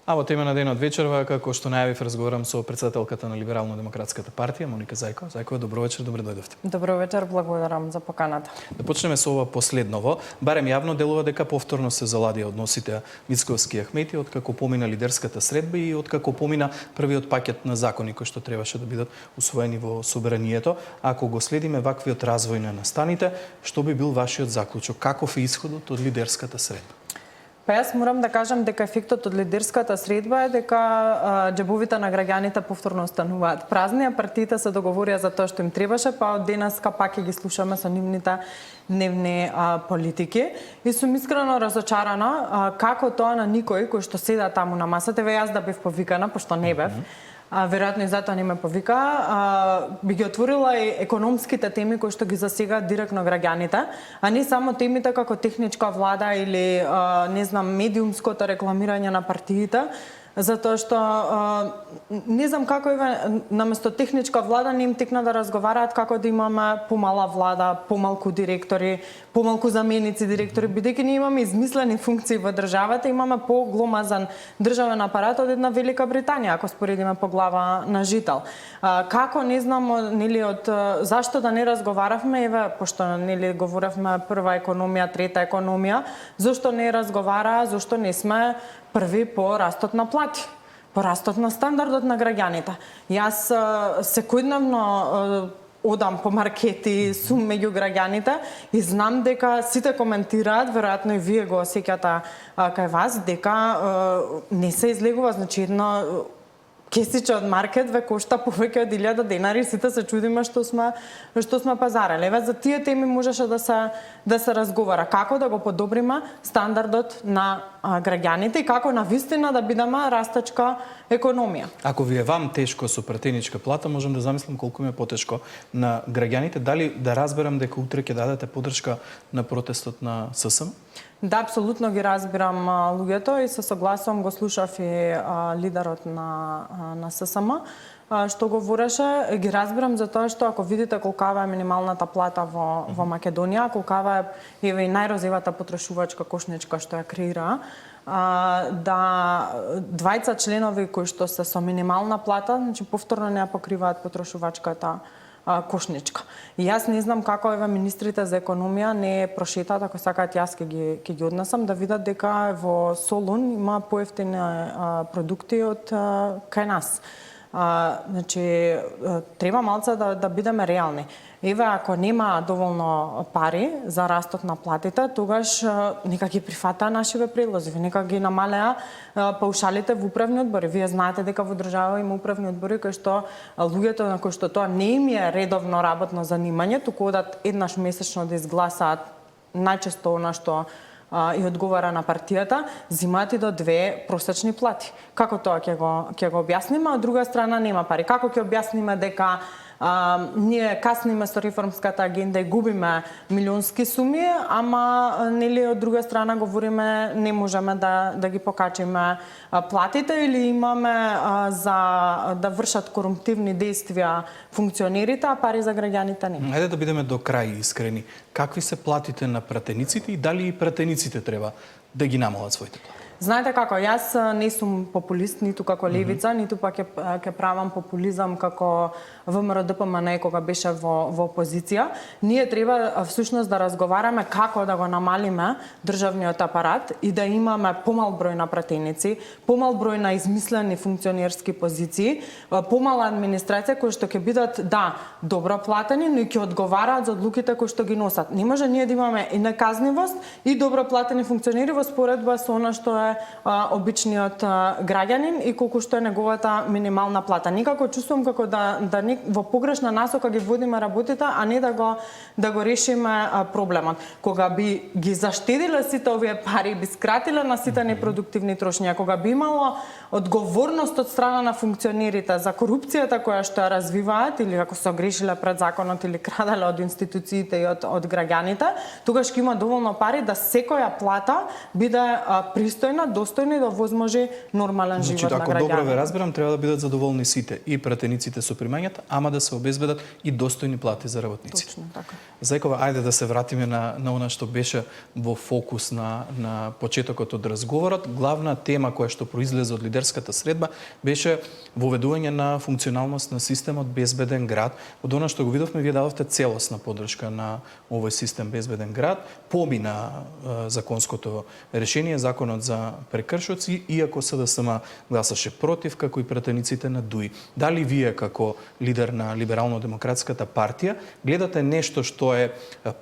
А во тема на денот вечерва, како што најавив, разговарам со претседателката на Либерално-демократската партија, Моника Зајкова. Зајкова, добро вечер, добре дојдовте. Добро вечер, благодарам за поканата. Да почнеме со ова последново. Барем јавно делува дека повторно се заладија односите Мицковски и Ахмети откако помина лидерската средба и откако помина првиот пакет на закони кои што требаше да бидат усвоени во собранието. Ако го следиме ваквиот развој на настаните, што би бил вашиот заклучок? Каков е исходот од лидерската средба? Па јас морам да кажам дека ефектот од лидерската средба е дека џебовите на граѓаните повторно остануваат празни, а партиите се договорија за тоа што им требаше, па од денеска пак ќе ги слушаме со нивните дневни политики. И сум искрено разочарана како тоа на никој кој што седа таму на масата, јас да бев повикана, пошто не бев, веројатно и затоа не ме повика, би ги отворила и економските теми кои што ги засегаат директно граѓаните, а не само темите како техничка влада или не знам медиумското рекламирање на партиите, затоа што не знам како наместо техничка влада не им текна да разговараат како да имаме помала влада, помалку директори, помалку заменици директори, бидејќи ние имаме измислени функции во државата, имаме погломазан државен апарат од една Велика Британија, ако споредиме по глава на жител. Како не знам нели од зашто да не разговаравме, еве пошто нели говоревме прва економија, трета економија, зошто не разговара, зошто не сме први по растот на плати, по растот на стандардот на граѓаните. Јас секојдневно одам по маркети, сум меѓу граѓаните и знам дека сите коментираат, веројатно и вие го осеќате кај вас, дека не се излегува, значи едно кесиче од маркет ве кошта повеќе од 1000 денари, сите се чудиме што сме пазареле. Еве за тие теми можеше да се разговара како да го подобриме стандардот на граѓаните и како навистина да бидеме растачка економија. Ако ви е вам тешко со пратеничка плата, можам да замислам колку ми е потешко на граѓаните. Дали да разберам дека утре ќе дадете поддршка на протестот на ССМ? Да, апсолутно ги разбирам луѓето и се согласувам, го слушав и лидерот на ССМ што говореше, ги разбирам за тоа што ако видите колкава е минималната плата во Македонија, колкава е еве и најрозевата потрошувачка кошничка што ја креира, да двајца членови кои што се со минимална плата, значи повторно не ја покриваат потрошувачката кошничка. И јас не знам како еве министрите за економија не прошетаат, ако сакаат јас ќе ги однесам да видат дека во Солун има поевтини продукти од кај нас. Значи треба малце да бидеме реални. Еве ако нема доволно пари за растот на платите, тогаш нека ги прифатаа нашиве предлози, нека ги намалеа паушалите во управни одбори. Вие знаете дека во држава има управни одбори кои што луѓето на кои што тоа не им е редовно работно занимање, туку одат еднаш месечно да изгласаат најчесто она што и одговара на партијата, зимаат и до 2 просечни плати. Како тоа ќе го објасниме, а од друга страна нема пари. Како ќе објасниме дека ние касниме со реформската агенда и губиме милионски суми, ама нели од друга страна говориме не можеме да ги покачиме платите или имаме за да вршат корумптивни действија функционерите, а пари за граѓаните не. Ајде да бидеме до крај искрени. Какви се платите на пратениците и дали и пратениците треба да ги намалат своите плати? Знаете како, јас не сум популист, ниту како левица, ниту пак ќе правам популизам како ВМРО-ДПМН кога беше во опозиција. Ние треба всушност да разговараме како да го намалиме државниот апарат и да имаме помал број на пратеници, помал број на измислени функционерски позиции, помала администрација кои што ќе бидат добро платени, но и ќе одговараат за одлуките кои што ги носат. Не може ние да имаме и наказнивост и добро платени функционери во споредба со она што е обичниот граѓанин и колку што е неговата минимална плата. Никако чувствувам како да во погрешна насока ги водиме работите, а не да го решиме проблемот. Кога би ги заштедиле сите овие пари, би скратиле на сите непродуктивни трошња, кога би имало одговорност од страна на функционерите за корупцијата која што ја развиваат или ако се огрешиле пред законот или крадале од институциите и од граѓаните, тогаш ќе има доволно пари да секоја плата биде пристојна достојна и да возможи нормален Значи, живот на ако добро ве граѓаните. разбирам, треба да бидат задоволни сите, и пратениците со примањата, ама да се обезбедат и достојни плати за работниците. Точно така. Зајкова, ајде да се вратиме на она што беше во фокус на почетокот од разговорот. Главна тема која што произлезе од лидерската средба беше воведување на функционалност на системот Безбеден град. Од она што го видовме, вие дадовте целосна поддршка на овој систем Безбеден град. Помина законското решение, законот за прекршоци, иако СДСМ гласаше против, како и пратениците на ДУИ. Дали вие, како лидер на Либерално-демократската партија, гледате нешто што е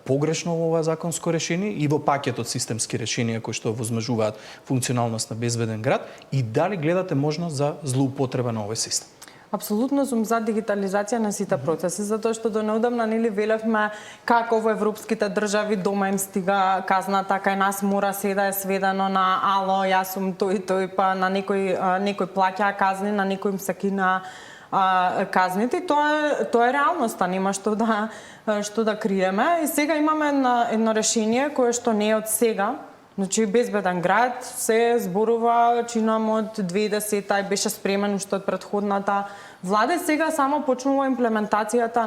погрешно во ова законско решение и во пакетот системски решенија кои што возможуваат функционалност на Безбеден град, и дали гледате можност за злоупотреба на овој систем? Апсолутно сум за дигитализација на сите процеси, затоа што до неодамна нели велевме како во европските држави дома им стига казната, кај нас мора се да е сведено на ало, јас сум тој, па на некој плаќа казни, на некој им се кина казните. Тоа е реалноста, нема што да криеме. И сега имаме едно решение кое што не е од сега. Значи, Безбеден град се зборува чинам од 2010-та и беше спремен уште од претходната влада. Сега само почнува имплементацијата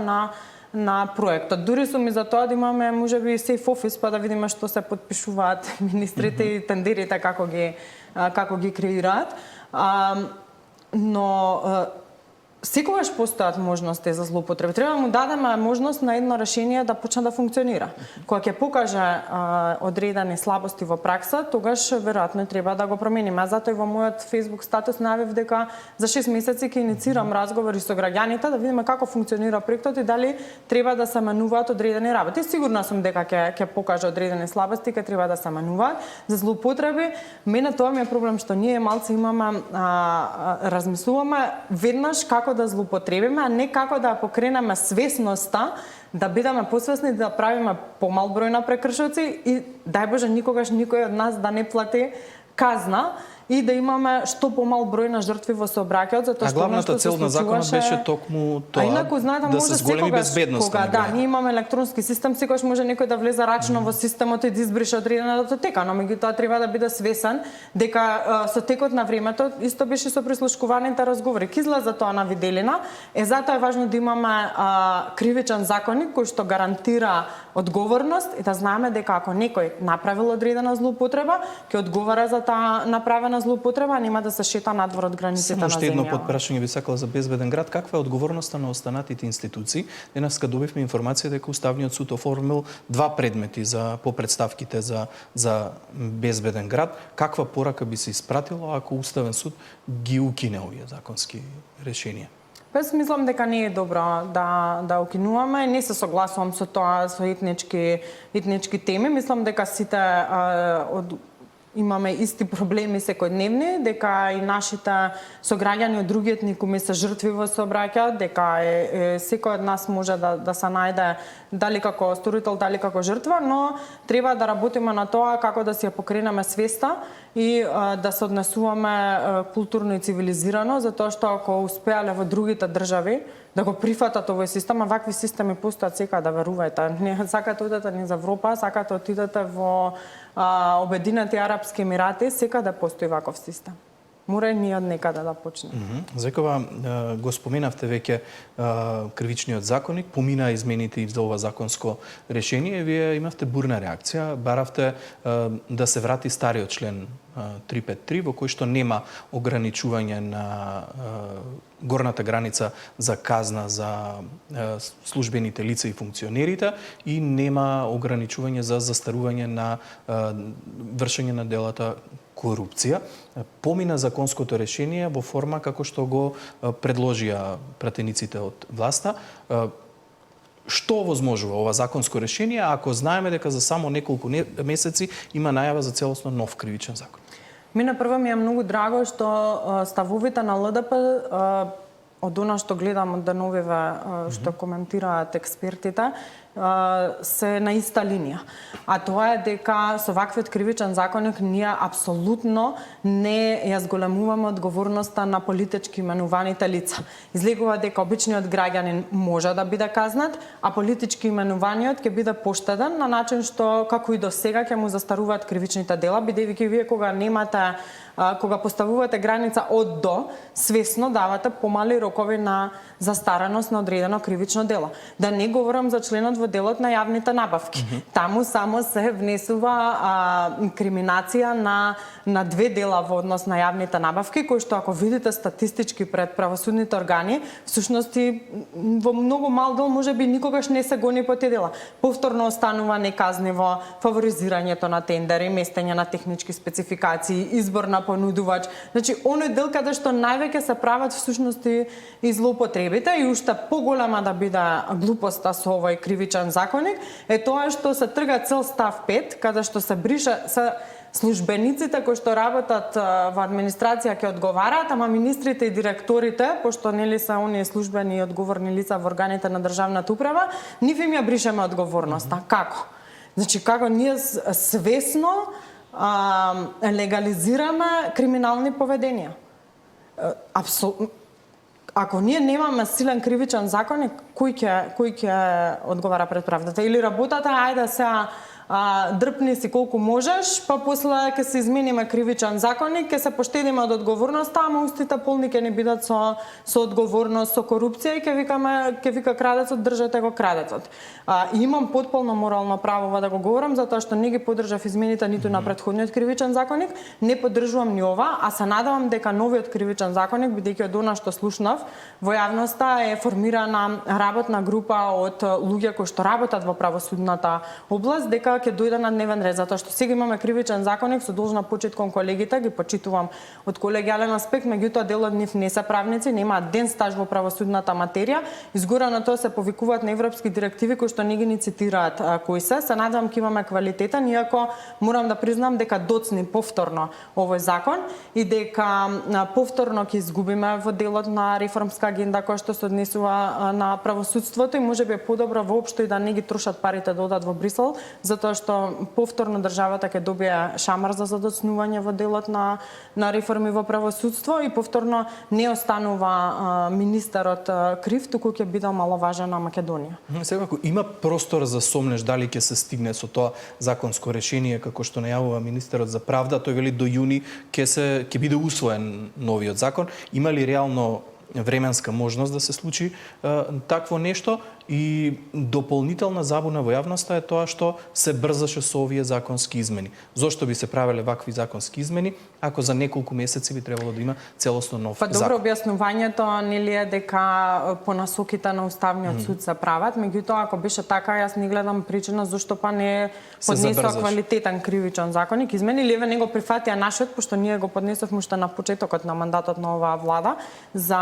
на проектот. Дури сум и за тоа да имаме можеби safe office, па да видиме што се потпишуваат министрите и тендерите како ги креираат. Но секогаш постојат можности за злоупотреби. Треба да му дадеме можност на едно решение да почне да функционира. Кога ќе покаже одредени слабости во пракса, тогаш веројатно треба да го промениме. Затоа и во мојот Facebook статус најавив дека за 6 месеци ќе иницирам разговори со граѓаните да видиме како функционира проектот и дали треба да се менуваат одредени работи. Сигурна сум дека ќе покаже одредени слабости, ќе треба да се менуваат. За злоупотреби, мене тоа ми е проблем што ние малце имаме размислуваме веднаш како да злоупотребиме, а не како да покренеме свесноста, да бидеме посвесни, да правиме помал број на прекршоци и дај Боже никогаш никој од нас да не плати казна и да имаме што помал број на жртви во сообраќајот, затоа што главната цел на законот беше токму тоа, инаку, знаете, да се зголеми безбедноста. Кога ние имаме електронски систем, секогаш може некој да влезе рачно во системот и да избрише одредена датотека, но меѓутоа треба да биде свесен дека со текот на времето исто беше со прислушкуваните разговори. Ки излезе тоа на виделина, затоа е важно да имаме кривичен законник кој што гарантира одговорност и да знаеме дека ако некој направил одредена злоупотреба, ќе одговара за таа направена злоупотреба, нема да се шета надвор од границите на земјава. Само што едно подпрашање би сакала за Безбеден град. Каква е одговорноста на останатите институции? Денеска добивме информација дека Уставниот суд оформил 2 предмети по претставките за Безбеден град. Каква порака би се испратила ако Уставен суд ги укине овие законски решенија? Пес мислам дека не е добро да укинуваме. Не се согласувам со тоа, со етнички теми. Мислам дека сите имаме исти проблеми секојдневни, дека и нашите сограѓани од други етникуми се жртви во сообраќајот, дека секој од нас може да се најде дали како сторител, дали како жртва, но треба да работиме на тоа како да си ја покренеме свеста и да се однесуваме културно и цивилизирано, затоа што ако успеале во другите држави да го прифатат овој систем, а вакви системи постојат секаде, верувајте. Не сакате одите низ Европа, сакате отидете во Обединети арапски емирати, секаде постои ваков систем. Мора и ние од некаде да почнеме. Зекова, го споменавте веќе кривичниот законник, помина измените и за ова законско решение, вие имавте бурна реакција, баравте да се врати стариот член 353, во кој што нема ограничување на горната граница за казна за службените лица и функционерите и нема ограничување за застарување на вршење на делата корупција. Помина законското решение во форма како што го предложија пратениците од власта. Што возможува ова законско решение, ако знаеме дека за само неколку месеци има најава за целосно нов кривичен закон? Мене прво ми е многу драго што ставовите на ЛДП од она што гледам од деновиве што коментираат експертите, се на иста линија. А тоа е дека со ваквиот кривичен законник ние апсолутно не ја зголемуваме одговорноста на политички именуваните лица. Излегува дека обичниот граѓанин може да биде казнат, а политички именуваниот ќе биде поштеден на начин што како и до сега ќе му застаруваат кривичните дела, бидејќи вие кога поставувате граница од до, свесно давате помали рокови на застареност на одредено кривично дело. Да не говорам за членот во делот на јавните набавки. Таму само се внесува криминација на две дела во однос на јавните набавки, кои што ако видите статистички пред правосудните органи, всушност во многу мал дел можеби никогаш не се гони по тие дела. Повторно останува неказниво фаворизирањето на тендери, местење на технички спецификации, избор на понудувач. Значи, оној дел каде што највеќе се прават всушност и злоупотребите и уште поголема да биде глупоста со овој кривичен законник е тоа што се трга цел став 5, каде што се брише службениците кои што работат во администрација ќе одговараат, ама министрите и директорите, пошто нели се оние службени и одговорни лица во органите на државната управа, нив им ја бришеме одговорноста. Како? Значи, како ние свесно легализираме криминални поведенија. Ако ние немаме силен кривичен законник, кој ќе одговара пред правдата? Или работата, ајде сега дрпни си колку можеш, па после ќе се измениме кривичен законник, ќе се поштедиме од одговорноста, ама устите полни ќе не бидат со одговорност, со корупција и ќе вика крадецот, држете го крадецот. Имам потполно морално право да го говорам, затоа што не ги поддржав измените ниту на претходниот кривичен законник, не поддржувам ни ова, а се надевам дека новиот кривичен законник, бидејќи од она што слушнав во јавноста е формирана работна група од луѓе кои што работат во правосудната област, дека ќе дојде на дневен ред, затоа што сега имаме кривичен законник, со должна почит кон колегите, ги почитувам од колегијален аспект, меѓутоа дел од нив не се правници, немаат ден стаж во правосудната материја, изгора на тоа се повикуваат на европски директиви кои што не ги ни цитираат кои се надевам ќе имаме квалитетен, иако морам да признам дека доцни повторно овој закон и дека повторно ќе изгубиме во делот на реформска агенда која што се однесува на правосудството и можеби е подобро воопшто и да не ги трошат парите да одат во Брисел, затоа што повторно државата ќе добие шамар за задоцнување во делот на реформи во правосудство и повторно не останува министерот крив, туку ќе биде маловажена Македонија. Секако има простор за сомнеш дали ќе се стигне со тоа законско решение како што најавува министерот за правда, тој вели до јуни ќе биде усвоен новиот закон. Има ли реално временска можност да се случи такво нешто? И дополнителна забуна во јавноста е тоа што се брзаше со овие законски измени. Зошто би се правеле вакви законски измени, ако за неколку месеци би требало да има целосно нов закон? Добро, објаснувањето нели е дека по насоките на Уставниот суд се прават, меѓутоа ако беше така, јас не гледам причина зошто па не поднесува квалитетен кривичен законник измени, или еве не го прифатија нашиот, пошто ние го поднесовме уште на почетокот на мандатот на оваа влада за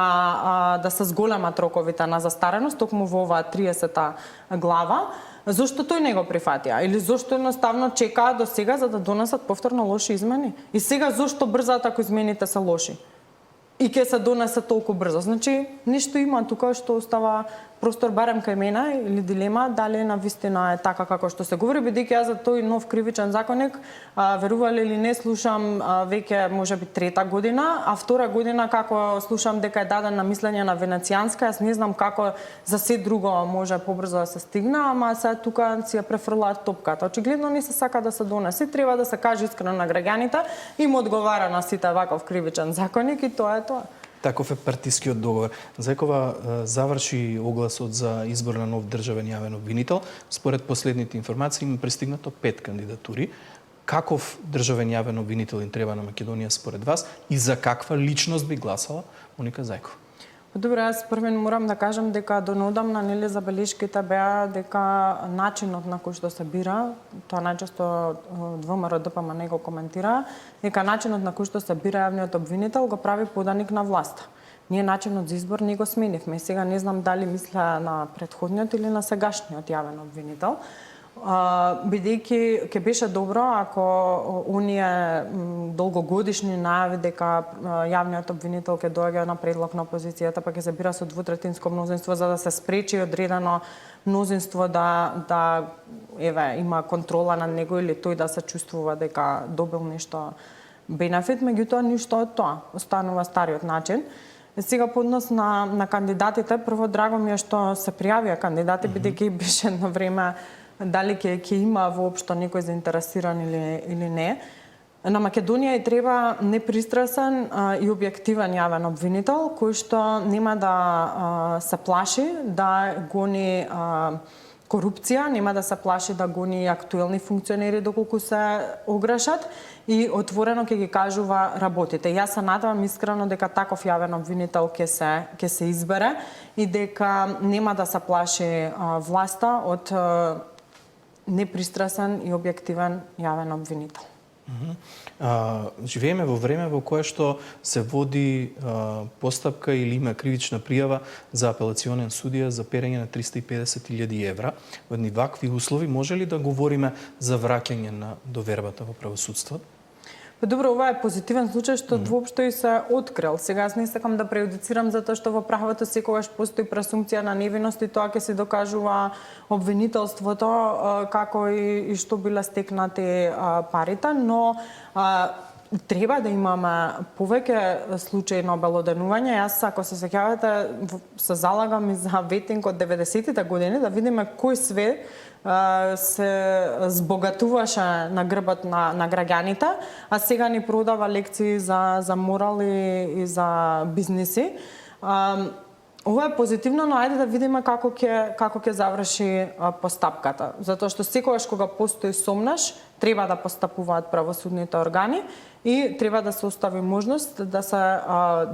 да се зголемат роковите на застареност, токму во оваа 30-та глава, зошто тој не го прифатија? Или зошто едноставно чекаа до сега за да донесат повторно лоши измени? И сега зошто брзаат ако измените се лоши? И ќе се донесе толку брзо. Значи, нешто има тука што остава простор барем кај мене или дилема дали навистина е така како што се говори, бидејќи јас за тој нов кривичен законник, верувале или не, слушам веќе можеби трета година, а втора година како слушам дека е даден на мислење на Венецијанска, јас не знам како за се друго може побрзо да се стигне, ама се тука си ја префрлаат топката. Очигледно не се сака да се донесе, треба да се каже искрено на граѓаните, им одговара на сите ваков кривичен законник и тоа е тоа. Таков е партискиот договор. Зајкова заврши огласот за избор на нов државен јавен обвинител. Според последните информации има пристигнато 5 кандидатури. Каков државен јавен обвинител им треба на Македонија според вас и за каква личност би гласала Моника Зајкова? Добро, јас првен морам да кажам дека до неодамна нели забелешките беа дека начинот на кој што се бира, тоа најчесто ВМРО ДПМН не го коментира, дека начинот на кој што се бира јавниот обвинител го прави поданик на власта. Ние начинот за избор не го сменивме. Сега не знам дали мисля на претходниот или на сегашниот јавен обвинител. бидејќи ќе беше добро ако оние долгогодишни најави дека јавниот обвинител ќе доаѓа на предлог на опозицијата па ќе се бира со двутретинско мнозинство за да се спречи одредено мнозинство да има контрола над него или тој да се чувствува дека добил нешто бенефит, меѓутоа ништо од тоа, останува стариот начин. Сега по однос на кандидатите, прво драго ми е што се пријавија кандидати, бидејќи беше едно време дали ќе има воопшто некој заинтересиран или не. На Македонија и треба непристрасен и објективен јавен обвинител, кој што нема да се плаши да гони корупција, нема да се плаши да гони актуелни функционери доколку се огрешат и отворено ќе ги кажува работите. Јас се надевам искрено дека таков јавен обвинител ќе се избере и дека нема да се плаши власта од непристрасен и објективен јавен обвинител. Живееме во време во кое што се води постапка или има кривична пријава за апелационен судија за перење на 350.000 евра. Во едни вакви услови може ли да говориме за враќање на довербата во правосудството? Добро, ова е позитивен случај што воопшто и се открил. Сега аз не сакам да прејудицирам затоа што во правото секогаш постои пресумпција на невиност и тоа ќе се докажува обвинителството како и што биле стекнати парите, но треба да имаме повеќе случаи на обелоденување. Јас, ако се сеќавате, се залагам и за ветинг од 90-тите години, да видиме кој све се збогатуваше на грбот на граѓаните, а сега ни продава лекции за морал и за бизниси. Ова е позитивно, но ајде да видиме како ќе заврши постапката. Затоа што секогаш кога постои сомнеш, треба да постапуваат правосудните органи и треба да се остави можност да се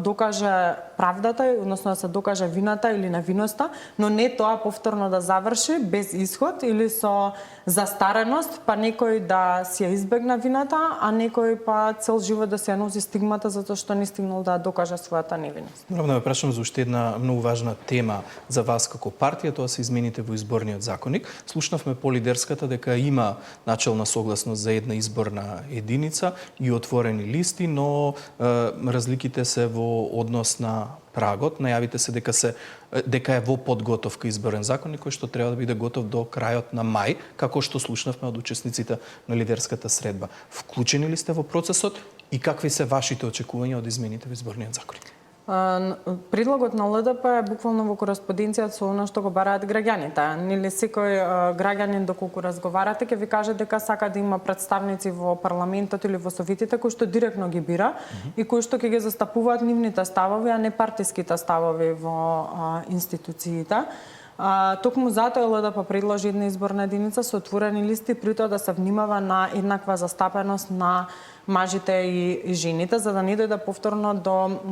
докаже правдата, односно да се докаже вината или невиноста, но не тоа повторно да заврши без исход или со застареност, па некој да си ја избегне вината, а некој па цел живот да се ја носи стигмата затоа што не стигнал да докаже својата невиност. Морам да ме прашам за уште една многу важна тема за вас како партија, тоа се измените во изборниот законник. Слушнавме по лидерската дека има начелна согласност за една изборна единица и отворени листи, но разликите се во однос на прагот. Најавите се дека е во подготовка изборен законник кој што треба да биде готов до крајот на мај, како што слушнавме од учесниците на лидерската средба. Вклучени ли сте во процесот и какви се вашите очекувања од измените во изборниот законник? Предлогот на ЛДП е буквално во кореспонденција со она што го бараат граѓаните. Нели секој граѓанин доколку разговарате ќе ви каже дека сака да има представници во парламентот или во советите кои што директно ги бира и кои што ќе ги застапуваат нивните ставови, а не партиските ставови во институциите. Токму затоа ЛДП предложи една изборна единица со отворени листи, при тоа да се внимава на еднаква застапеност на мажите и жените, за да не дојде повторно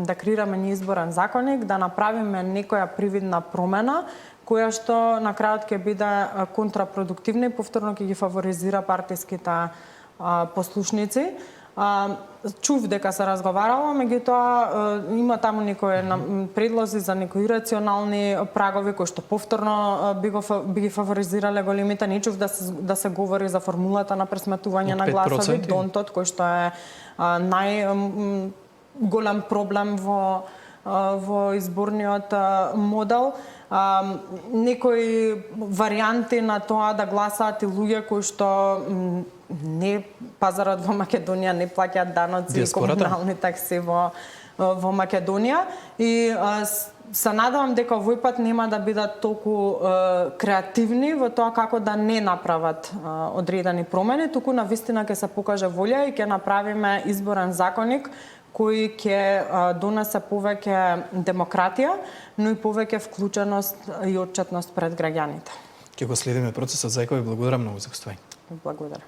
да креираме неизборен законник, да направиме некоја привидна промена, која што на крајот ќе биде контрапродуктивна и повторно ќе ги фаворизира партиските послушници. Чув дека се разговарало, меѓутоа има таму некои предлози за некои ирационални прагови кои што повторно би ги фаворизирале големите. Не чув да се говори за формулата на пресметување на гласови, донтот, кој што е најголем проблем во изборниот модел. Некои варијанти на тоа да гласаат и луѓе кои што не пазарот во Македонија не плаќаат даноци и комунални такси во Македонија и се надевам дека овој пат нема да бидат толку креативни во тоа како да не направат одредени промени, туку навистина ќе се покаже волја и ќе направиме изборен законник кој ќе донесе повеќе демократија, но и повеќе вклученост и отчетност пред граѓаните. Ќе го следиме процесот. Зајко ви благодарам многу за гостување. Благодарам.